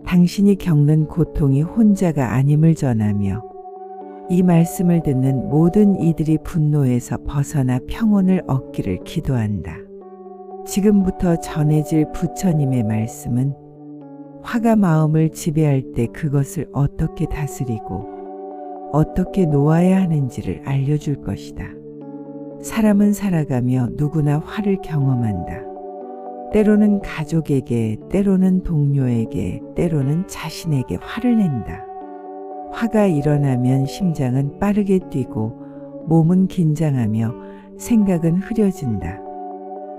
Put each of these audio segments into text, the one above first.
당신이 겪는 고통이 혼자가 아님을 전하며 이 말씀을 듣는 모든 이들이 분노에서 벗어나 평온을 얻기를 기도한다. 지금부터 전해질 부처님의 말씀은 화가 마음을 지배할 때 그것을 어떻게 다스리고 어떻게 놓아야 하는지를 알려줄 것이다. 사람은 살아가며 누구나 화를 경험한다. 때로는 가족에게, 때로는 동료에게, 때로는 자신에게 화를 낸다. 화가 일어나면 심장은 빠르게 뛰고 몸은 긴장하며 생각은 흐려진다.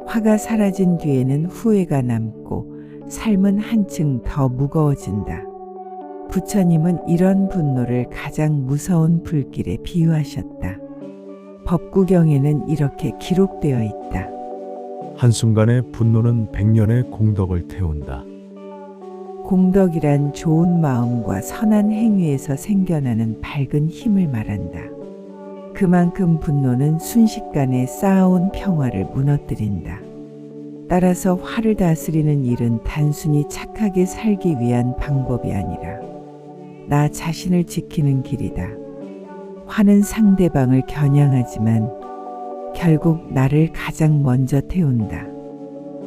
화가 사라진 뒤에는 후회가 남고 삶은 한층 더 무거워진다. 부처님은 이런 분노를 가장 무서운 불길에 비유하셨다. 법구경에는 이렇게 기록되어 있다. 한순간의 분노는 100년의 공덕을 태운다. 공덕이란 좋은 마음과 선한 행위에서 생겨나는 밝은 힘을 말한다. 그만큼 분노는 순식간에 쌓아온 평화를 무너뜨린다. 따라서 화를 다스리는 일은 단순히 착하게 살기 위한 방법이 아니라 나 자신을 지키는 길이다. 화는 상대방을 겨냥하지만 결국 나를 가장 먼저 태운다.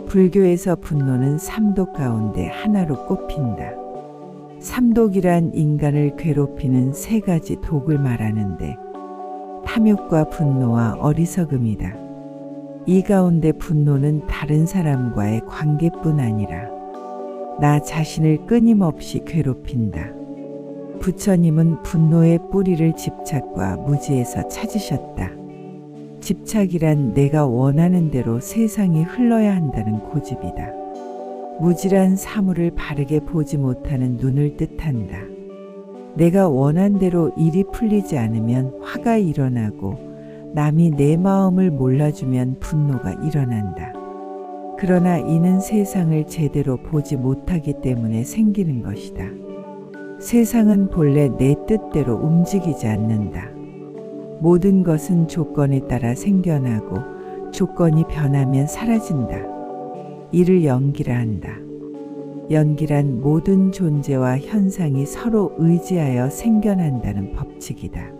불교에서 분노는 삼독 가운데 하나로 꼽힌다. 삼독이란 인간을 괴롭히는 세 가지 독을 말하는데 탐욕과 분노와 어리석음이다. 이 가운데 분노는 다른 사람과의 관계뿐 아니라 나 자신을 끊임없이 괴롭힌다. 부처님은 분노의 뿌리를 집착과 무지에서 찾으셨다. 집착이란 내가 원하는 대로 세상이 흘러야 한다는 고집이다. 무지란 사물을 바르게 보지 못하는 눈을 뜻한다. 내가 원한 대로 일이 풀리지 않으면 화가 일어나고 남이 내 마음을 몰라주면 분노가 일어난다. 그러나 이는 세상을 제대로 보지 못하기 때문에 생기는 것이다. 세상은 본래 내 뜻대로 움직이지 않는다. 모든 것은 조건에 따라 생겨나고 조건이 변하면 사라진다. 이를 연기라 한다. 연기란 모든 존재와 현상이 서로 의지하여 생겨난다는 법칙이다.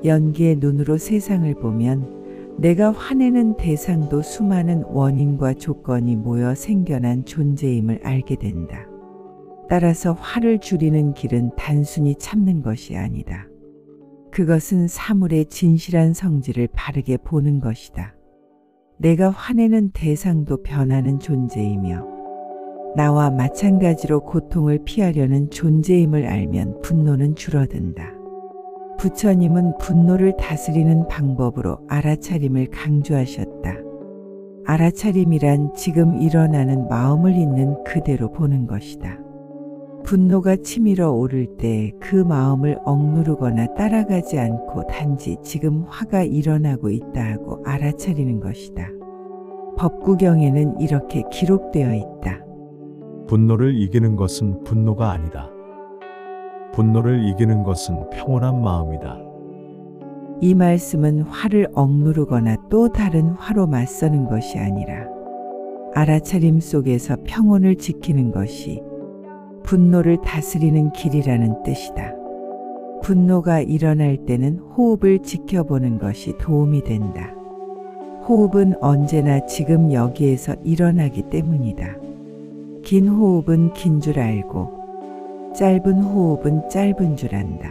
연기의 눈으로 세상을 보면 내가 화내는 대상도 수많은 원인과 조건이 모여 생겨난 존재임을 알게 된다. 따라서 화를 줄이는 길은 단순히 참는 것이 아니다. 그것은 사물의 진실한 성질을 바르게 보는 것이다. 내가 화내는 대상도 변하는 존재이며 나와 마찬가지로 고통을 피하려는 존재임을 알면 분노는 줄어든다. 부처님은 분노를 다스리는 방법으로 알아차림을 강조하셨다. 알아차림이란 지금 일어나는 마음을 있는 그대로 보는 것이다. 분노가 치밀어 오를 때 그 마음을 억누르거나 따라가지 않고 단지 지금 화가 일어나고 있다 하고 알아차리는 것이다. 법구경에는 이렇게 기록되어 있다. 분노를 이기는 것은 분노가 아니다. 분노를 이기는 것은 평온한 마음이다. 이 말씀은 화를 억누르거나 또 다른 화로 맞서는 것이 아니라 알아차림 속에서 평온을 지키는 것이 분노를 다스리는 길이라는 뜻이다. 분노가 일어날 때는 호흡을 지켜보는 것이 도움이 된다. 호흡은 언제나 지금 여기에서 일어나기 때문이다. 긴 호흡은 긴 줄 알고 짧은 호흡은 짧은 줄 안다.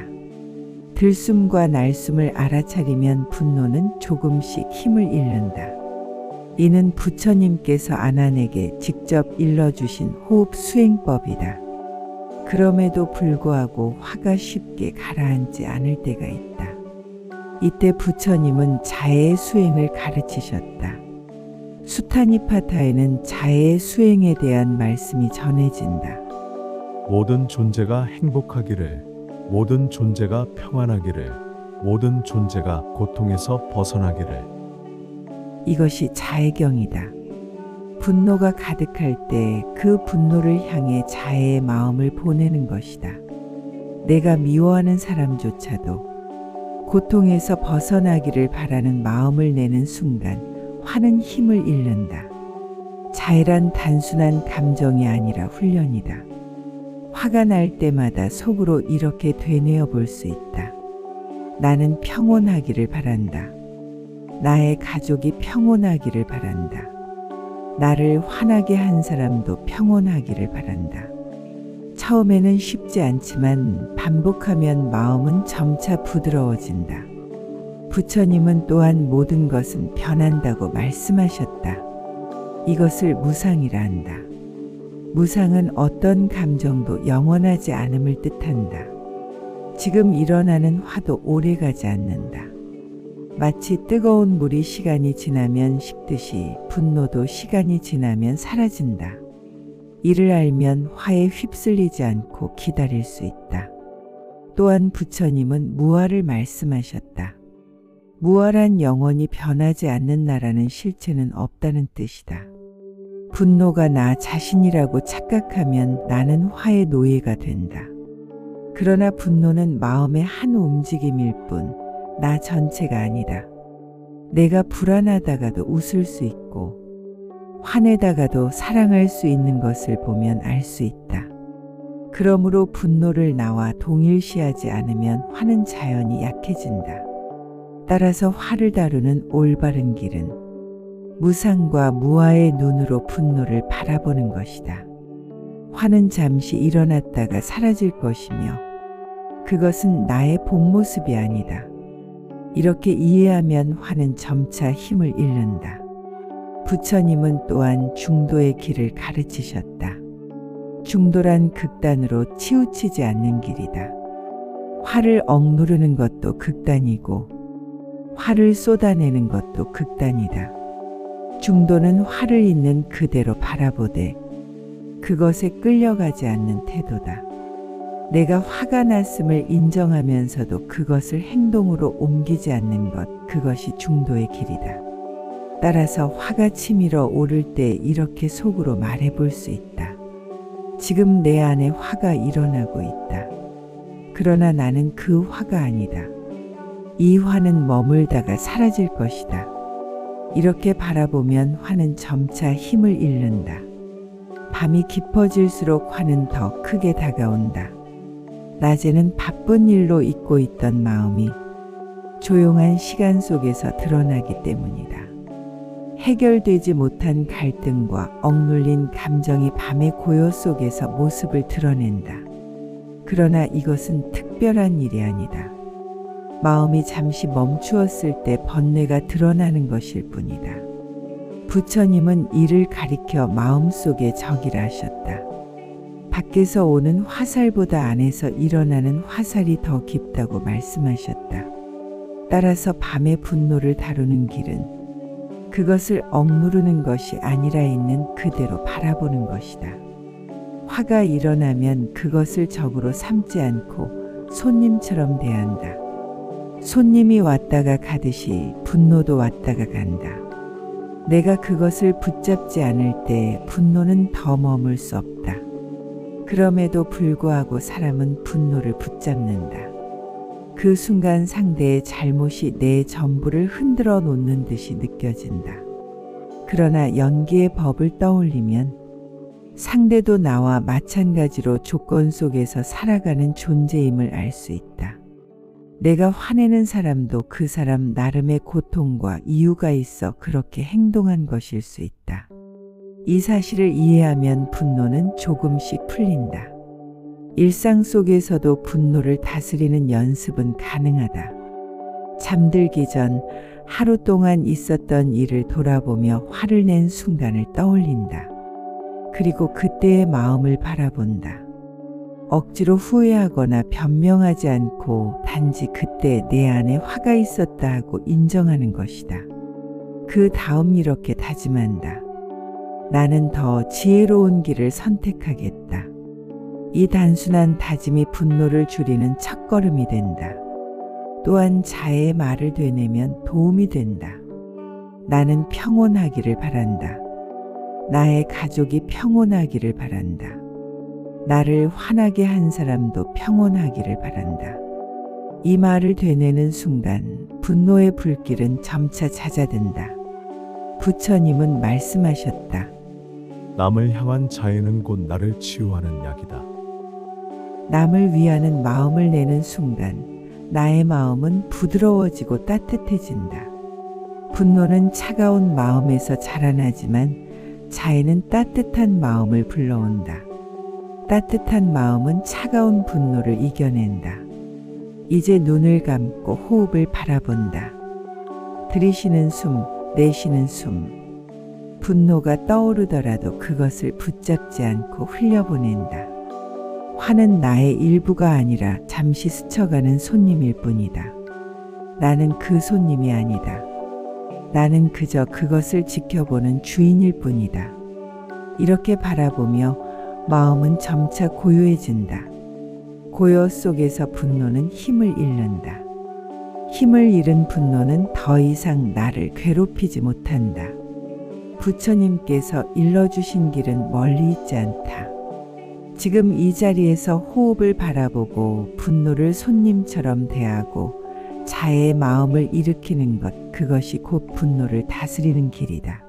들숨과 날숨을 알아차리면 분노는 조금씩 힘을 잃는다. 이는 부처님께서 아난에게 직접 일러주신 호흡 수행법이다. 그럼에도 불구하고 화가 쉽게 가라앉지 않을 때가 있다. 이때 부처님은 자해의 수행을 가르치셨다. 수타니파타에는 자해의 수행에 대한 말씀이 전해진다. 모든 존재가 행복하기를, 모든 존재가 평안하기를, 모든 존재가 고통에서 벗어나기를. 이것이 자해경이다. 분노가 가득할 때 그 분노를 향해 자해의 마음을 보내는 것이다. 내가 미워하는 사람조차도 고통에서 벗어나기를 바라는 마음을 내는 순간 화는 힘을 잃는다. 자해란 단순한 감정이 아니라 훈련이다. 화가 날 때마다 속으로 이렇게 되뇌어 볼 수 있다. 나는 평온하기를 바란다. 나의 가족이 평온하기를 바란다. 나를 화나게 한 사람도 평온하기를 바란다. 처음에는 쉽지 않지만 반복하면 마음은 점차 부드러워진다. 부처님은 또한 모든 것은 변한다고 말씀하셨다. 이것을 무상이라 한다. 무상은 어떤 감정도 영원하지 않음을 뜻한다. 지금 일어나는 화도 오래가지 않는다. 마치 뜨거운 물이 시간이 지나면 식듯이 분노도 시간이 지나면 사라진다. 이를 알면 화에 휩쓸리지 않고 기다릴 수 있다. 또한 부처님은 무아를 말씀하셨다. 무아란 영원히 변하지 않는 나라는 실체는 없다는 뜻이다. 분노가 나 자신이라고 착각하면 나는 화의 노예가 된다. 그러나 분노는 마음의 한 움직임일 뿐, 나 전체가 아니다. 내가 불안하다가도 웃을 수 있고, 화내다가도 사랑할 수 있는 것을 보면 알 수 있다. 그러므로 분노를 나와 동일시하지 않으면 화는 자연히 약해진다. 따라서 화를 다루는 올바른 길은 무상과 무아의 눈으로 분노를 바라보는 것이다. 화는 잠시 일어났다가 사라질 것이며 그것은 나의 본 모습이 아니다. 이렇게 이해하면 화는 점차 힘을 잃는다. 부처님은 또한 중도의 길을 가르치셨다. 중도란 극단으로 치우치지 않는 길이다. 화를 억누르는 것도 극단이고 화를 쏟아내는 것도 극단이다. 중도는 화를 있는 그대로 바라보되 그것에 끌려가지 않는 태도다. 내가 화가 났음을 인정하면서도 그것을 행동으로 옮기지 않는 것, 그것이 중도의 길이다. 따라서 화가 치밀어 오를 때 이렇게 속으로 말해볼 수 있다. 지금 내 안에 화가 일어나고 있다. 그러나 나는 그 화가 아니다. 이 화는 머물다가 사라질 것이다. 이렇게 바라보면 화는 점차 힘을 잃는다. 밤이 깊어질수록 화는 더 크게 다가온다. 낮에는 바쁜 일로 잊고 있던 마음이 조용한 시간 속에서 드러나기 때문이다. 해결되지 못한 갈등과 억눌린 감정이 밤의 고요 속에서 모습을 드러낸다. 그러나 이것은 특별한 일이 아니다. 마음이 잠시 멈추었을 때 번뇌가 드러나는 것일 뿐이다. 부처님은 이를 가리켜 마음속의 적이라 하셨다. 밖에서 오는 화살보다 안에서 일어나는 화살이 더 깊다고 말씀하셨다. 따라서 밤의 분노를 다루는 길은 그것을 억누르는 것이 아니라 있는 그대로 바라보는 것이다. 화가 일어나면 그것을 적으로 삼지 않고 손님처럼 대한다. 손님이 왔다가 가듯이 분노도 왔다가 간다. 내가 그것을 붙잡지 않을 때 분노는 더 머물 수 없다. 그럼에도 불구하고 사람은 분노를 붙잡는다. 그 순간 상대의 잘못이 내 전부를 흔들어 놓는 듯이 느껴진다. 그러나 연기의 법을 떠올리면 상대도 나와 마찬가지로 조건 속에서 살아가는 존재임을 알 수 있다. 내가 화내는 사람도 그 사람 나름의 고통과 이유가 있어 그렇게 행동한 것일 수 있다. 이 사실을 이해하면 분노는 조금씩 풀린다. 일상 속에서도 분노를 다스리는 연습은 가능하다. 잠들기 전 하루 동안 있었던 일을 돌아보며 화를 낸 순간을 떠올린다. 그리고 그때의 마음을 바라본다. 억지로 후회하거나 변명하지 않고 단지 그때 내 안에 화가 있었다 하고 인정하는 것이다. 그 다음 이렇게 다짐한다. 나는 더 지혜로운 길을 선택하겠다. 이 단순한 다짐이 분노를 줄이는 첫걸음이 된다. 또한 자해의 말을 되뇌면 도움이 된다. 나는 평온하기를 바란다. 나의 가족이 평온하기를 바란다. 나를 화나게 한 사람도 평온하기를 바란다. 이 말을 되뇌는 순간 분노의 불길은 점차 잦아든다. 부처님은 말씀하셨다. 남을 향한 자애는 곧 나를 치유하는 약이다. 남을 위하는 마음을 내는 순간 나의 마음은 부드러워지고 따뜻해진다. 분노는 차가운 마음에서 자라나지만 자애는 따뜻한 마음을 불러온다. 따뜻한 마음은 차가운 분노를 이겨낸다. 이제 눈을 감고 호흡을 바라본다. 들이쉬는 숨, 내쉬는 숨. 분노가 떠오르더라도 그것을 붙잡지 않고 흘려보낸다. 화는 나의 일부가 아니라 잠시 스쳐가는 손님일 뿐이다. 나는 그 손님이 아니다. 나는 그저 그것을 지켜보는 주인일 뿐이다. 이렇게 바라보며 마음은 점차 고요해진다. 고요 속에서 분노는 힘을 잃는다. 힘을 잃은 분노는 더 이상 나를 괴롭히지 못한다. 부처님께서 일러주신 길은 멀리 있지 않다. 지금 이 자리에서 호흡을 바라보고 분노를 손님처럼 대하고 자애의 마음을 일으키는 것, 그것이 곧 분노를 다스리는 길이다.